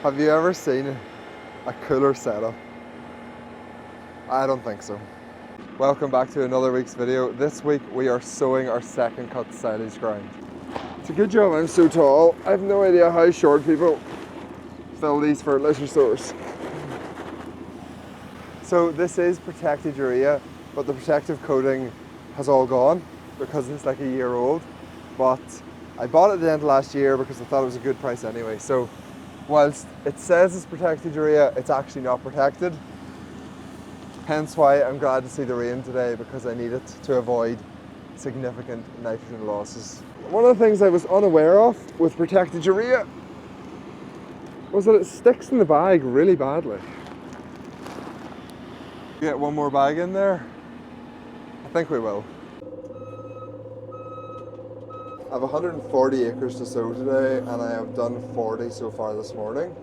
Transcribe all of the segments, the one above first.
Have you ever seen a cooler setup? I don't think so. Welcome back to another week's video. This week we are sowing our second cut silage ground. It's a good job I'm so tall. I have no idea how short people fill these fertiliser stores. So this is protected urea, but the protective coating has all gone because it's like a year old. But I bought it at the end of last year because I thought it was a good price anyway. So whilst it says it's protected urea, it's actually not protected. Hence why I'm glad to see the rain today, because I need it to avoid significant nitrogen losses. One of the things I was unaware of with protected urea was that it sticks in the bag really badly. Get one more bag in there? I think we will. I have 140 acres to sow today, and I have done 40 so far this morning.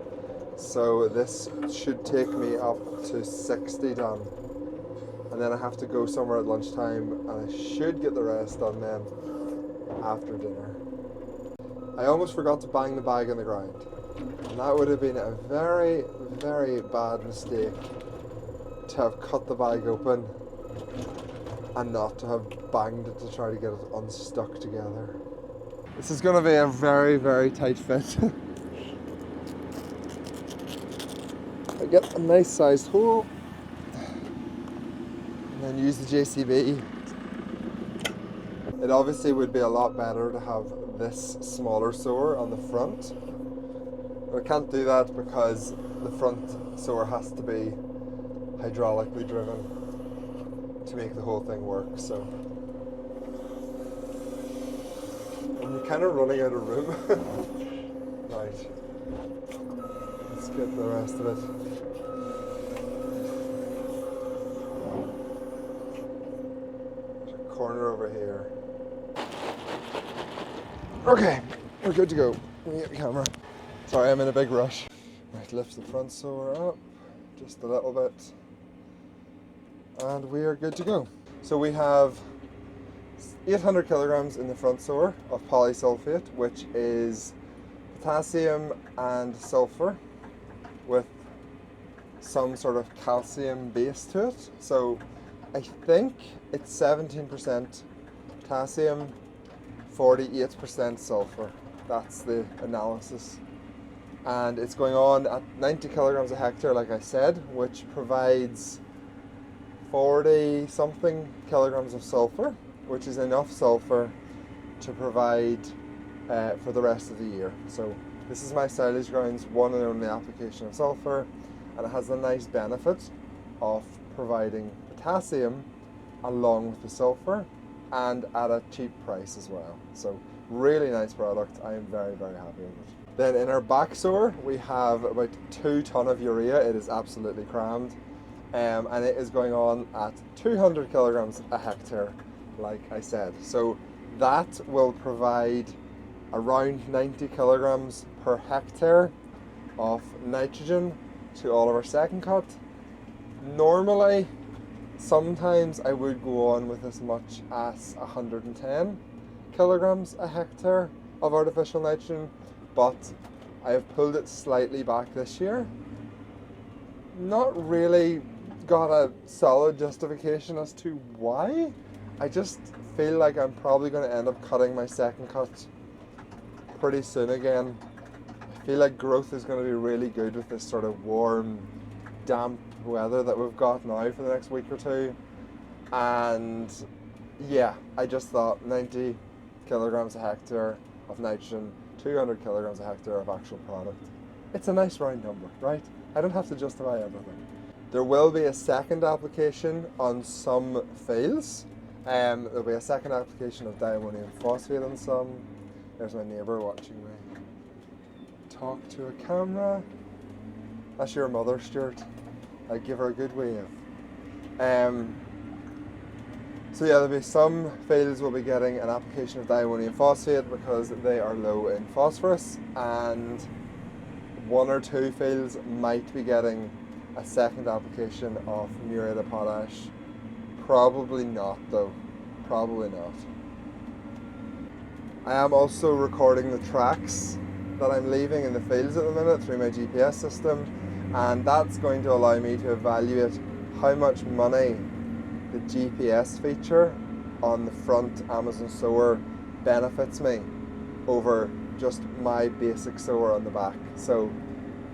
So this should take me up to 60 done. And then I have to go somewhere at lunchtime, and I should get the rest done then after dinner. I almost forgot to bang the bag on the ground. And that would have been a very, very bad mistake, to have cut the bag open and not to have banged it to try to get it unstuck together. This is going to be a very, very tight fit. I get a nice sized hole and then use the JCB. It obviously would be a lot better to have this smaller sower on the front. But I can't do that because the front sower has to be hydraulically driven to make the whole thing work. So I'm kind of running out of room. Right, let's get the rest of it. There's a corner over here. Okay, we're good to go. Let me get the camera. Sorry, I'm in a big rush. Right, lift the front sower up just a little bit, and we are good to go. So we have 800 kilograms in the front sower of polysulfate, which is potassium and sulfur with some sort of calcium base to it. So I think it's 17% potassium, 48% sulfur. That's the analysis. And it's going on at 90 kilograms a hectare, like I said, which provides 40 something kilograms of sulfur, which is enough sulfur to provide for the rest of the year. So this is my silage ground's one and only application of sulfur, and it has the nice benefit of providing potassium along with the sulfur and at a cheap price as well. So really nice product. I am very, very happy with it. Then in our back sower we have about 2 ton of urea. It is absolutely crammed, and it is going on at 200 kilograms a hectare, like I said. So that will provide around 90 kilograms per hectare of nitrogen to all of our second cut. Normally, sometimes I would go on with as much as 110 kilograms a hectare of artificial nitrogen, but I have pulled it slightly back this year. Not really got a solid justification as to why. I just feel like I'm probably going to end up cutting my second cut pretty soon again. I feel like growth is going to be really good with this sort of warm, damp weather that we've got now for the next week or two. And yeah, I just thought 90 kilograms a hectare of nitrogen, 200 kilograms a hectare of actual product. It's a nice round number, right? I don't have to justify everything. There will be a second application on some fields. There'll be a second application of diammonium phosphate on some. There's my neighbour watching me talk to a camera. That's your mother, Stuart. I give her a good wave. So yeah, there'll be some fields will be getting an application of diammonium phosphate because they are low in phosphorus, and 1 or 2 fields might be getting a second application of muriate of potash. Probably not though, probably not. I am also recording the tracks that I'm leaving in the fields at the minute through my GPS system, and that's going to allow me to evaluate how much money the GPS feature on the front Amazon sower benefits me over just my basic sower on the back. So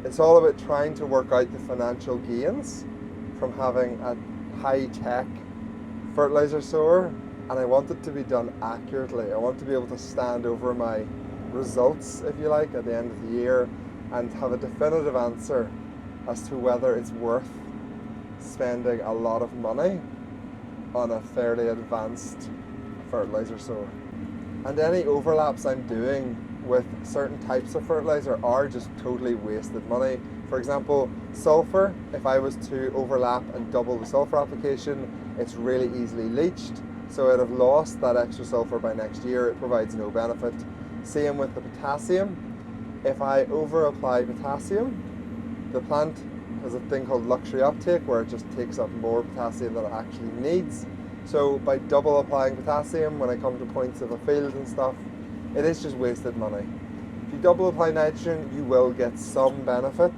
it's all about trying to work out the financial gains from having a high-tech fertilizer sower, and I want it to be done accurately. I want to be able to stand over my results, if you like, at the end of the year and have a definitive answer as to whether it's worth spending a lot of money on a fairly advanced fertilizer sower. And any overlaps I'm doing with certain types of fertilizer are just totally wasted money. For example, sulfur, if I was to overlap and double the sulfur application, it's really easily leached. So I'd have lost that extra sulfur by next year. It provides no benefit. Same with the potassium. If I over apply potassium, the plant has a thing called luxury uptake where it just takes up more potassium than it actually needs. So by double applying potassium when I come to points of a field and stuff, it is just wasted money. If you double apply nitrogen, you will get some benefit,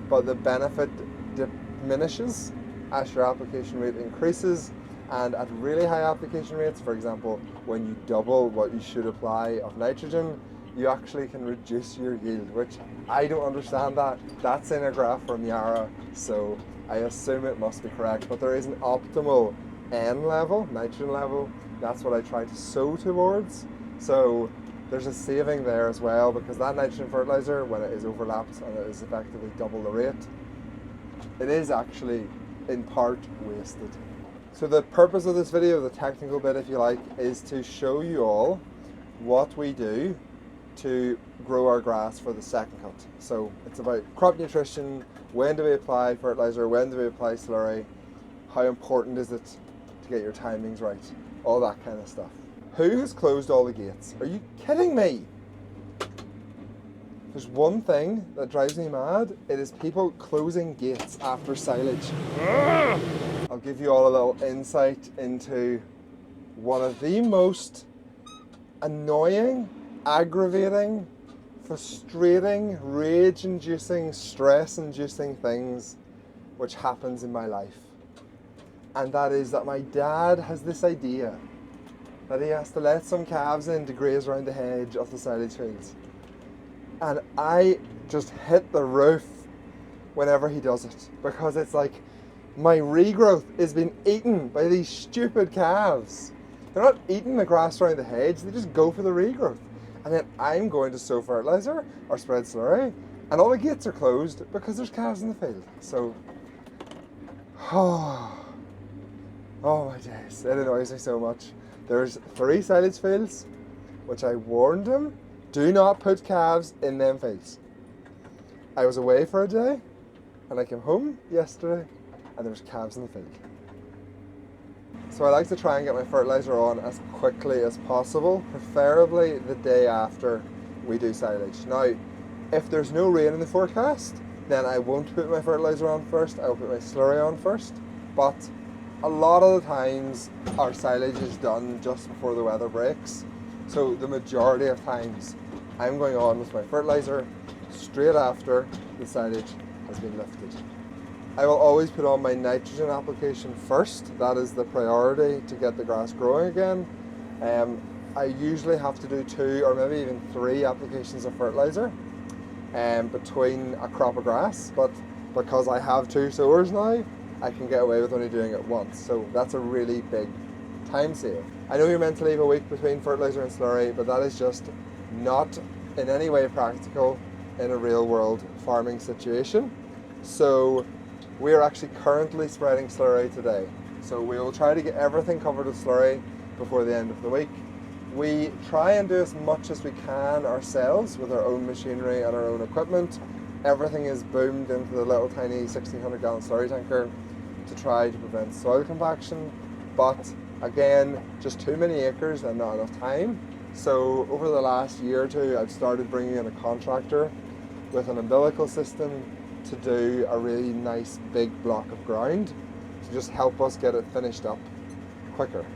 but the benefit diminishes as your application rate increases, and at really high application rates, for example, when you double what you should apply of nitrogen, you actually can reduce your yield, which I don't understand that. That's in a graph from Yara, so I assume it must be correct, but there is an optimal N level, nitrogen level. That's what I try to sow towards. So there's a saving there as well, because that nitrogen fertilizer, when it is overlapped and it is effectively double the rate, it is actually in part wasted. So the purpose of this video, the technical bit if you like, is to show you all what we do to grow our grass for the second cut. So it's about crop nutrition, when do we apply fertilizer, when do we apply slurry, how important is it to get your timings right, all that kind of stuff. Who has closed all the gates? Are you kidding me? There's one thing that drives me mad. It is people closing gates after silage. I'll give you all a little insight into one of the most annoying, aggravating, frustrating, rage-inducing, stress-inducing things which happens in my life. And that is that my dad has this idea that he has to let some calves in to graze around the hedge of the silage fields. And I just hit the roof whenever he does it, because it's like my regrowth is being eaten by these stupid calves. They're not eating the grass around the hedge, they just go for the regrowth. And then I'm going to sow fertilizer or spread slurry, and all the gates are closed because there's calves in the field. So, oh my days, it annoys me so much. There's 3 silage fields, which I warned him, do not put calves in them fields. I was away for a day, and I came home yesterday, and there was calves in the field. So I like to try and get my fertilizer on as quickly as possible, preferably the day after we do silage. Now, if there's no rain in the forecast, then I won't put my fertilizer on first, I'll put my slurry on first, but a lot of the times our silage is done just before the weather breaks. So the majority of times I'm going on with my fertilizer straight after the silage has been lifted. I will always put on my nitrogen application first. That is the priority to get the grass growing again. I usually have to do 2 or maybe even 3 applications of fertilizer between a crop of grass, but because I have 2 sowers now, I can get away with only doing it once. So that's a really big time save. I know you're meant to leave a week between fertilizer and slurry, but that is just not in any way practical in a real world farming situation. So we are actually currently spreading slurry today. So we will try to get everything covered with slurry before the end of the week. We try and do as much as we can ourselves with our own machinery and our own equipment. Everything is boomed into the little tiny 1600 gallon slurry tanker to try to prevent soil compaction, but again, just too many acres and not enough time. So over the last year or 2, I've started bringing in a contractor with an umbilical system to do a really nice big block of ground to just help us get it finished up quicker.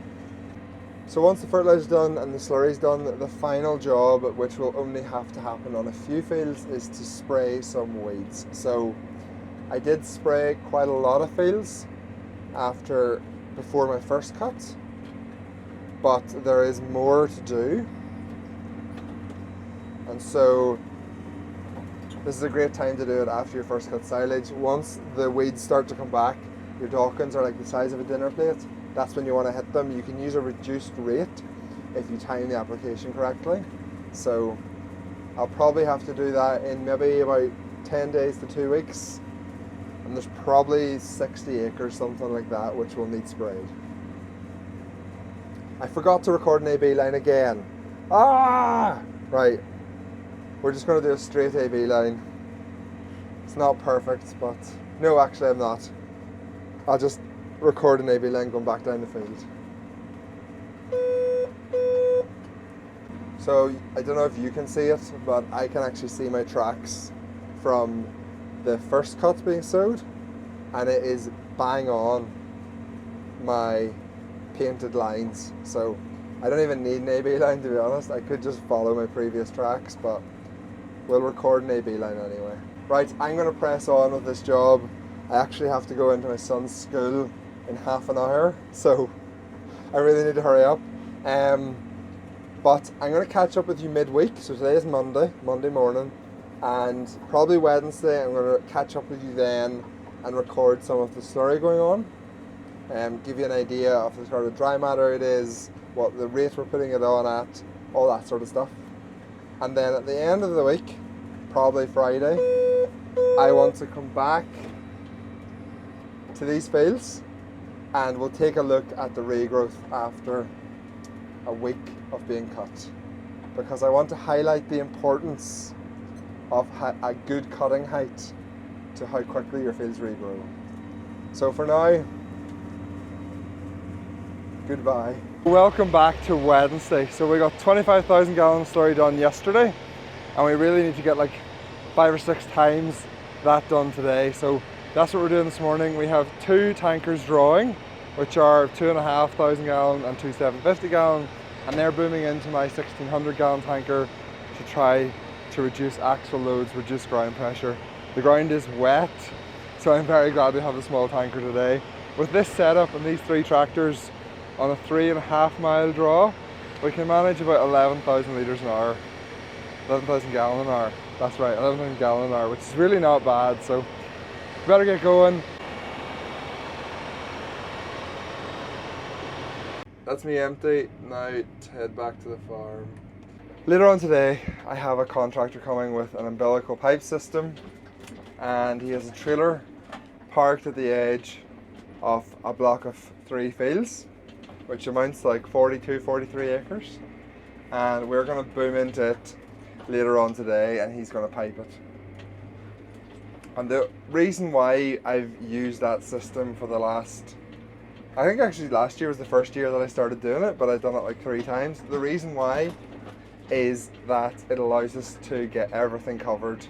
So once the fertiliser's done and the slurry's done, the final job, which will only have to happen on a few fields, is to spray some weeds. So I did spray quite a lot of fields before my first cut, but there is more to do. And so this is a great time to do it after your first cut silage. Once the weeds start to come back, your Dawkins are like the size of a dinner plate. That's when you want to hit them. You can use a reduced rate if you time the application correctly. So I'll probably have to do that in maybe about 10 days to 2 weeks. And there's probably 60 acres, something like that, which will need sprayed. I forgot to record an AB line again. Right. We're just going to do a straight AB line. It's not perfect, but no, actually I'm not. I'll just record an AB line going back down the field. So I don't know if you can see it, but I can actually see my tracks from the first cut being sowed, and it is bang on my painted lines. So I don't even need an AB line, to be honest. I could just follow my previous tracks, but we'll record an AB line anyway. Right, I'm going to press on with this job. I actually have to go into my son's school in half an hour, so I really need to hurry up. But I'm going to catch up with you midweek. So today is Monday morning, and probably Wednesday I'm going to catch up with you then and record some of the slurry going on. Give you an idea of the sort of dry matter it is, what the rate we're putting it on at, all that sort of stuff. And then at the end of the week, probably Friday, I want to come back to these fields and we'll take a look at the regrowth after a week of being cut, because I want to highlight the importance of a good cutting height to how quickly your fields regrow. So for now, goodbye. Welcome back to Wednesday. So we got 25,000 gallon slurry done yesterday, and we really need to get like 5 or 6 times that done today. So that's what we're doing this morning. We have 2 tankers drawing, which are 2,500 gallon and 2 750 gallon, and they're booming into my 1,600 gallon tanker to try to reduce axle loads, reduce ground pressure. The ground is wet, so I'm very glad we have the small tanker today. With this setup and these 3 tractors on a 3.5 mile draw, we can manage about 11,000 litres an hour. 11,000 gallon an hour, that's right, 11,000 gallon an hour, which is really not bad, so we better get going. That's me empty, now to head back to the farm. Later on today, I have a contractor coming with an umbilical pipe system, and he has a trailer parked at the edge of a block of 3 fields, which amounts to like 42, 43 acres. And we're going to boom into it later on today, and he's going to pipe it. And the reason why I've used that system for the last, I think actually last year was the first year that I started doing it, but I've done it like 3 times. The reason why is that it allows us to get everything covered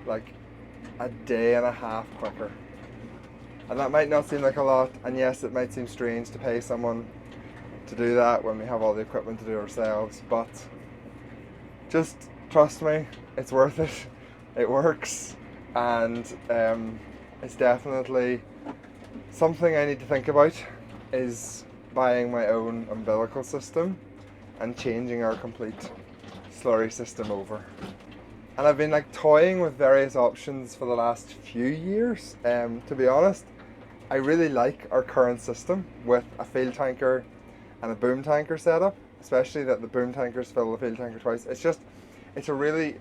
like a day and a half quicker. And that might not seem like a lot, and yes, it might seem strange to pay someone to do that when we have all the equipment to do ourselves, but just trust me, it's worth it. It works, and it's definitely something I need to think about, is buying my own umbilical system and changing our complete slurry system over. And I've been like toying with various options for the last few years. To be honest, I really like our current system with a field tanker and a boom tanker setup, especially that the boom tankers fill the field tanker twice. It's a really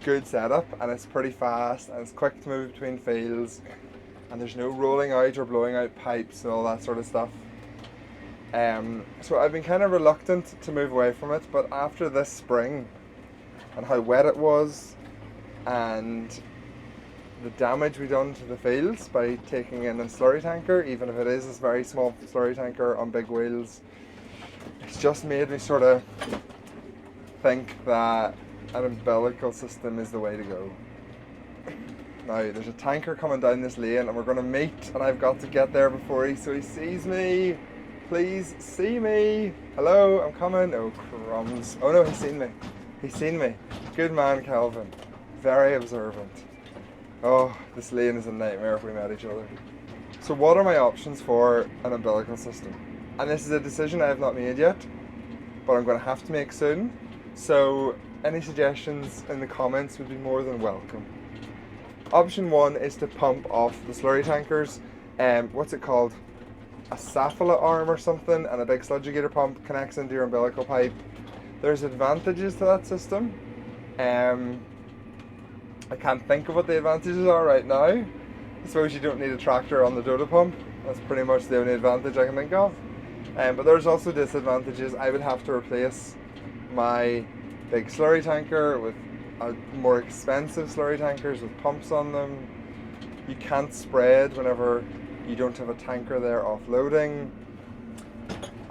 good setup, and it's pretty fast, and it's quick to move between fields, and there's no rolling out or blowing out pipes and all that sort of stuff. So I've been kind of reluctant to move away from it, but after this spring and how wet it was and the damage we done to the fields by taking in a slurry tanker, even if it is this very small slurry tanker on big wheels, it's just made me sort of think that an umbilical system is the way to go. Now there's a tanker coming down this lane and we're going to meet, and I've got to get there before he sees me. please see me. Hello, I'm coming. Oh, crumbs. Oh no, he's seen me. He's seen me. Good man, Calvin. Very observant. Oh, this lane is a nightmare if we met each other. So what are my options for an umbilical system? And this is a decision I have not made yet, but I'm going to have to make soon. So any suggestions in the comments would be more than welcome. Option 1 is to pump off the slurry tankers. What's it called? A Safala arm or something, and a big sludgigator pump connects into your umbilical pipe. There's advantages to that system. I can't think of what the advantages are right now. I suppose you don't need a tractor on the Dodo pump. That's pretty much the only advantage I can think of. But there's also disadvantages. I would have to replace my big slurry tanker with more expensive slurry tankers with pumps on them. You can't spread whenever you don't have a tanker there offloading.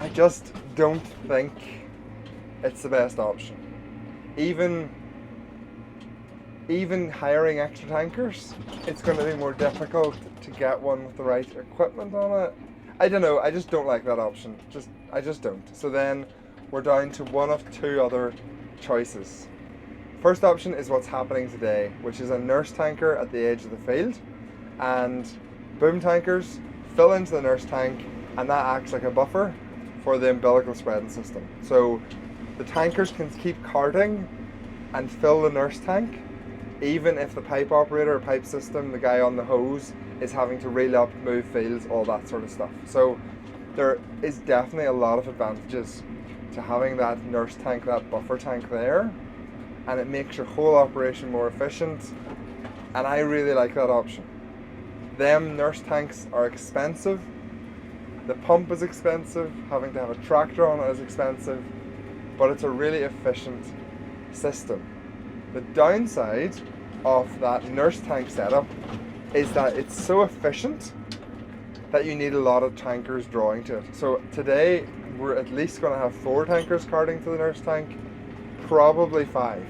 I just don't think it's the best option. Even hiring extra tankers, it's going to be more difficult to get one with the right equipment on it. I don't know, I just don't like that option. I just don't. So then we're down to one of two other choices. First option is what's happening today, which is a nurse tanker at the edge of the field, and boom tankers fill into the nurse tank, and that acts like a buffer for the umbilical spreading system. So the tankers can keep carting and fill the nurse tank, even if the pipe operator or pipe system, the guy on the hose, is having to reel up, move fields, all that sort of stuff. So there is definitely a lot of advantages to having that nurse tank, that buffer tank there, and it makes your whole operation more efficient, and I really like that option. Them nurse tanks are expensive, the pump is expensive, having to have a tractor on it is expensive, but it's a really efficient system. The downside of that nurse tank setup is that it's so efficient that you need a lot of tankers drawing to it. So today we're at least going to have 4 tankers carting to the nurse tank, probably 5.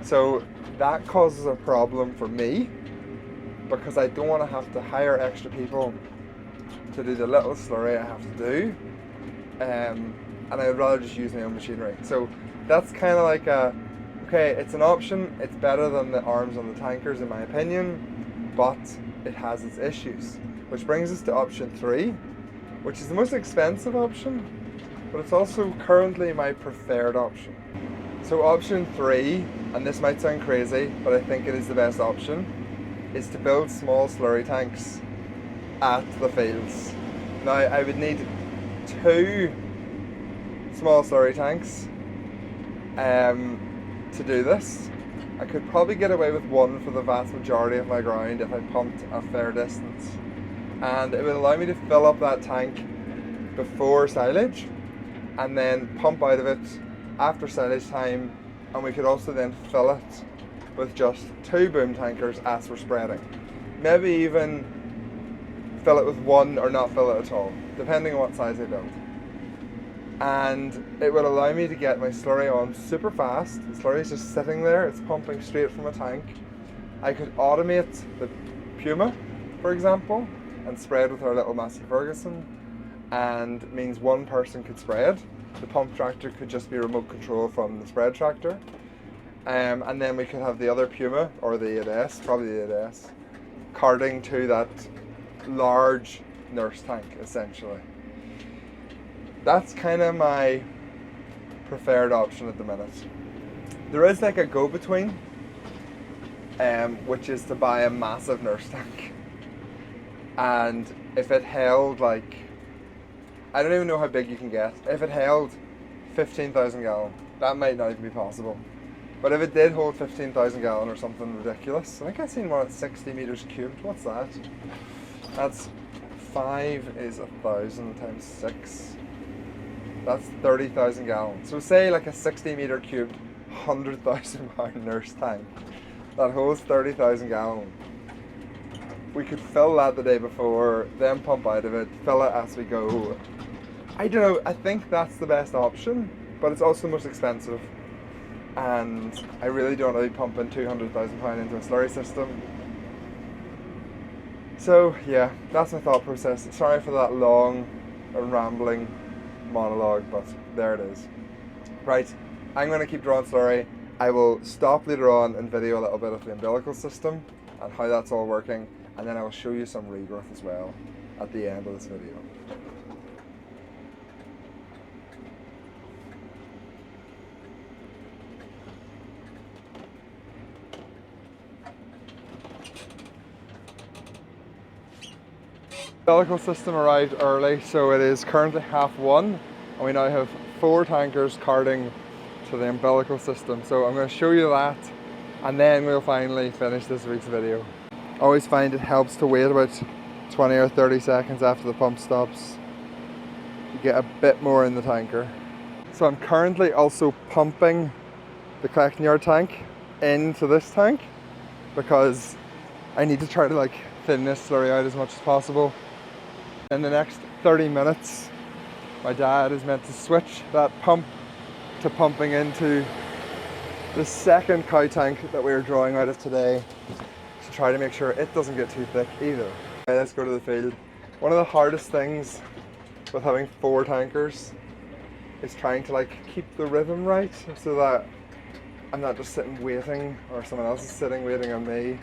So that causes a problem for me, because I don't want to have to hire extra people to do the little slurry I have to do, and I'd rather just use my own machinery. So that's kind of like okay, it's an option, it's better than the arms on the tankers in my opinion, but it has its issues. Which brings us to option 3, which is the most expensive option, but it's also currently my preferred option. So option 3, and this might sound crazy, but I think it is the best option, is to build small slurry tanks at the fields. Now I would need 2 small slurry tanks to do this. I could probably get away with 1 for the vast majority of my ground if I pumped a fair distance, and it would allow me to fill up that tank before silage and then pump out of it after silage time, and we could also then fill it with just 2 boom tankers as we're spreading. Maybe even fill it with 1 or not fill it at all, depending on what size I build. And it would allow me to get my slurry on super fast. The slurry is just sitting there, it's pumping straight from a tank. I could automate the Puma, for example, and spread with our little Massey Ferguson, and it means 1 person could spread. The pump tractor could just be remote control from the spread tractor. And then we could have the other Puma, or the 8S, probably the 8S, carting to that large nurse tank, essentially. That's kind of my preferred option at the minute. There is like a go-between, which is to buy a massive nurse tank. And if it held like, I don't even know how big you can get. If it held 15,000 gallon, that might not even be possible. But if it did hold 15,000 gallon or something ridiculous, I think I've seen one at 60 meters cubed. What's that? That's 5 is 1,000 times 6. That's 30,000 gallons. So say like a 60 meter cubed, 100,000 pound nurse tank that holds 30,000 gallon. We could fill that the day before, then pump out of it, fill it as we go. I don't know, I think that's the best option, but it's also the most expensive. And I really don't want to be pumping 200,000 pound into a slurry system. So yeah, that's my thought process. Sorry for that long a rambling monologue, but there it is. Right, I'm going to keep drawing slurry. I will stop later on and video a little bit of the umbilical system and how that's all working, and then I will show you some regrowth as well at the end of this video. The umbilical system arrived early, so it is currently 1:30, and we now have 4 tankers carting to the umbilical system. So I'm going to show you that, and then we'll finally finish this week's video. I always find it helps to wait about 20 or 30 seconds after the pump stops. You get a bit more in the tanker. So I'm currently also pumping the collecting yard tank into this tank because I need to try to thin this slurry out as much as possible. In the next 30 minutes, my dad is meant to switch that pump to pumping into the second cow tank that we are drawing out of today to try to make sure it doesn't get too thick either. Okay, let's go to the field. One of the hardest things with having 4 tankers is trying to keep the rhythm right so that I'm not just sitting waiting or someone else is sitting waiting on me.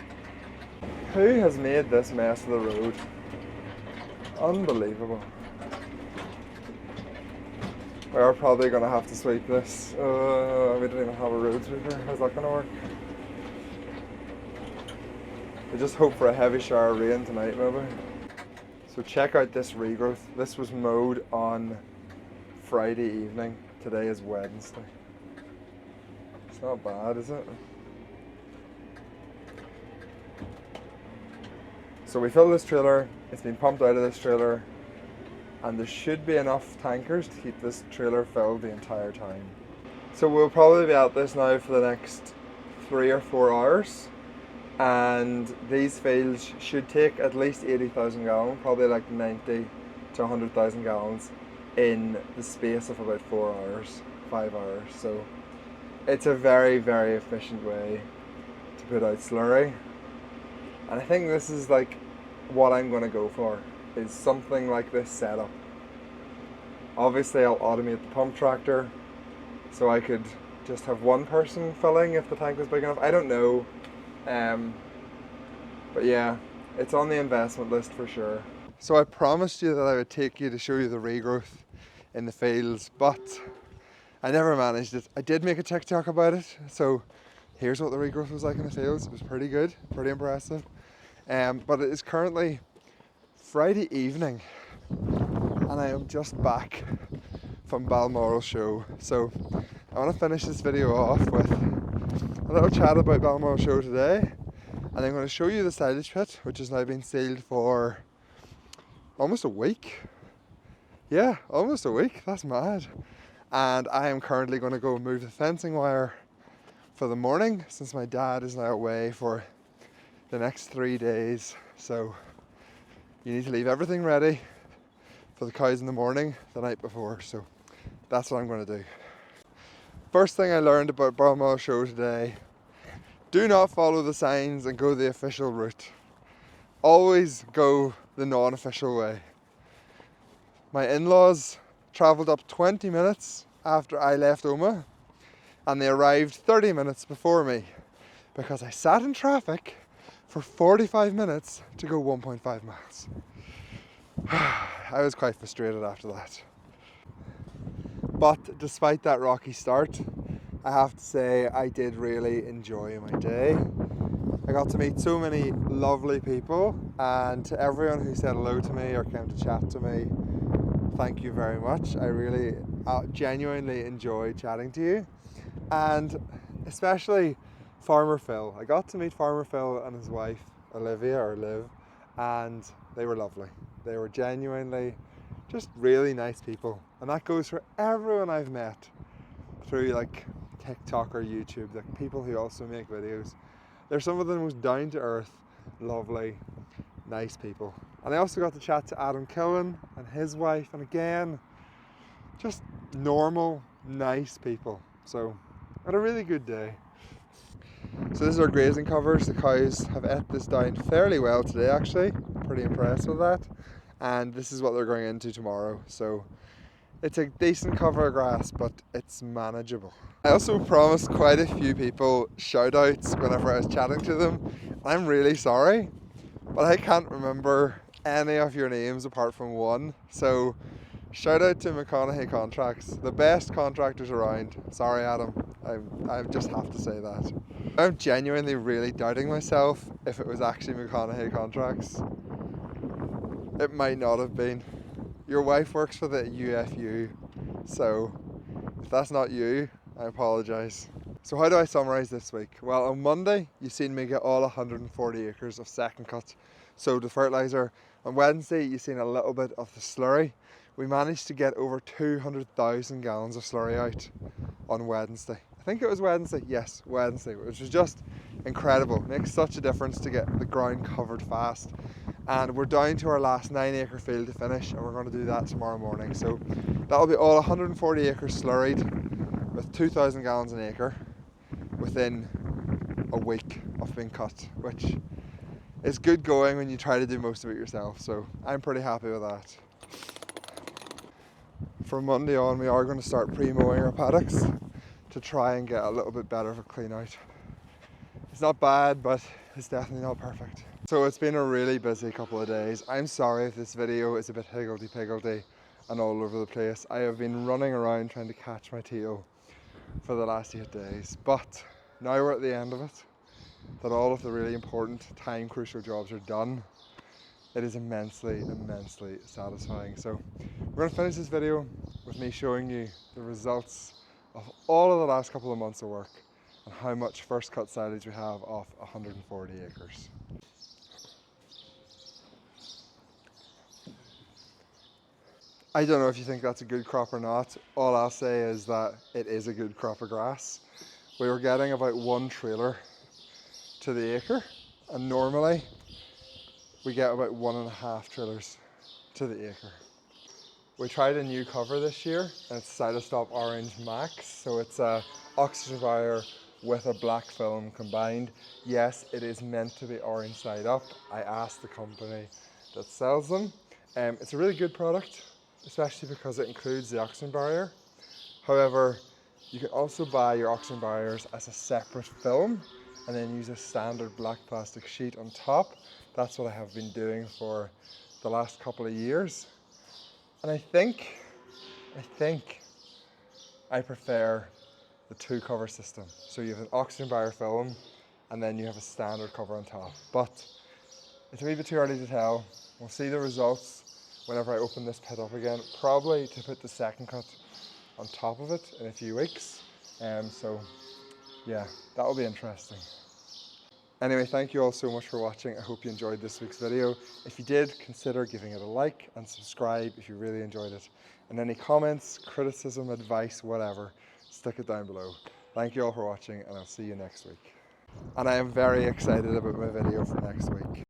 Who has made this mess of the road? Unbelievable. We are probably going to have to sweep this. We don't even have a road sweeper. How's that going to work? I just hope for a heavy shower of rain tonight, maybe. So check out this regrowth. This was mowed on Friday evening. Today is Wednesday. It's not bad, is it? So we filled this trailer. It's been pumped out of this trailer, and there should be enough tankers to keep this trailer filled the entire time. So we'll probably be at this now for the next 3 or 4 hours, and these fields should take at least 80,000 gallons, probably 90 to 100,000 gallons in the space of about 4 hours, 5 hours. So it's a very, very efficient way to put out slurry, and I think this is what I'm going to go for, is something like this setup. Obviously I'll automate the pump tractor so I could just have one person filling if the tank was big enough. I don't know, but yeah, it's on the investment list for sure. So I promised you that I would take you to show you the regrowth in the fields, but I never managed it. I did make a TikTok about it, so here's what the regrowth was like in the fields. It was pretty good, pretty impressive. But it is currently Friday evening and I am just back from Balmoral show. So I want to finish this video off with a little chat about Balmoral show today, and I'm going to show you the silage pit, which has now been sealed for almost a week. Yeah, almost a week. That's mad. And I am currently going to go move the fencing wire for the morning, since my dad is now away for the next 3 days. So you need to leave everything ready for the cows in the morning the night before. So that's what I'm going to do. First thing I learned about Balmoral show today: do not follow the signs and go the official route. Always go the non-official way. My in-laws travelled up 20 minutes after I left Oma, and they arrived 30 minutes before me because I sat in traffic for 45 minutes to go 1.5 miles. I was quite frustrated after that. But despite that rocky start, I have to say I did really enjoy my day. I got to meet so many lovely people, and to everyone who said hello to me or came to chat to me, thank you very much. I really genuinely enjoyed chatting to you, and especially Farmer Phil. I got to meet Farmer Phil and his wife Olivia, or Liv, and they were lovely. They were genuinely just really nice people, and that goes for everyone I've met through TikTok or YouTube, people who also make videos. They're some of the most down to earth, lovely, nice people. And I also got to chat to Adam Killen and his wife, and again, just normal, nice people. So I had a really good day. So this is our grazing covers. The cows have ate this down fairly well today, actually. Pretty impressed with that. and this is what they're going into tomorrow. So it's a decent cover of grass, but it's manageable. I also promised quite a few people shout outs whenever I was chatting to them. I'm really sorry, but I can't remember any of your names apart from one. So shout out to McConaughey Contracts, the best contractors around. Sorry, Adam, I just have to say that. I'm genuinely really doubting myself if it was actually McConaughey Contracts. It might not have been. Your wife works for the UFU, so if that's not you, I apologise. So how do I summarise this week? Well, on Monday, you've seen me get all 140 acres of second cut sowed with fertiliser. On Wednesday, you've seen a little bit of the slurry. We managed to get over 200,000 gallons of slurry out on Wednesday. I think it was Wednesday, yes, Wednesday, which was just incredible. It makes such a difference to get the ground covered fast. And we're down to our last 9-acre field to finish, and we're going to do that tomorrow morning. So that'll be all 140 acres slurried with 2,000 gallons an acre within a week of being cut, which is good going when you try to do most of it yourself. So I'm pretty happy with that. From Monday on, we are going to start pre-mowing our paddocks to try and get a little bit better of a clean out. It's not bad, but it's definitely not perfect. So it's been a really busy couple of days. I'm sorry if this video is a bit higgledy-piggledy and all over the place. I have been running around trying to catch my tail for the last 8 days, but now we're at the end of it, that all of the really important time crucial jobs are done. It is immensely satisfying. So we're going to finish this video with me showing you the results of all of the last couple of months of work and how much first cut silage we have off 140 acres. I don't know if you think that's a good crop or not. All I'll say is that it is a good crop of grass. We were getting about 1 trailer to the acre, and normally we get about 1.5 trailers to the acre. We tried a new cover this year, and it's Cytostop Orange Max, so it's a oxygen barrier with a black film combined. Yes, it is meant to be orange side up. I asked the company that sells them. It's a really good product, especially because it includes the oxygen barrier. However, you can also buy your oxygen barriers as a separate film and then use a standard black plastic sheet on top. That's what I have been doing for the last couple of years. And I think I prefer the 2-cover system. So you have an oxygen barrier film and then you have a standard cover on top. But it's a wee bit too early to tell. We'll see the results whenever I open this pit up again, probably to put the second cut on top of it in a few weeks. So yeah, that'll be interesting. Anyway, thank you all so much for watching. I hope you enjoyed this week's video. If you did, consider giving it a like and subscribe if you really enjoyed it. And any comments, criticism, advice, whatever, stick it down below. Thank you all for watching, and I'll see you next week. And I am very excited about my video for next week.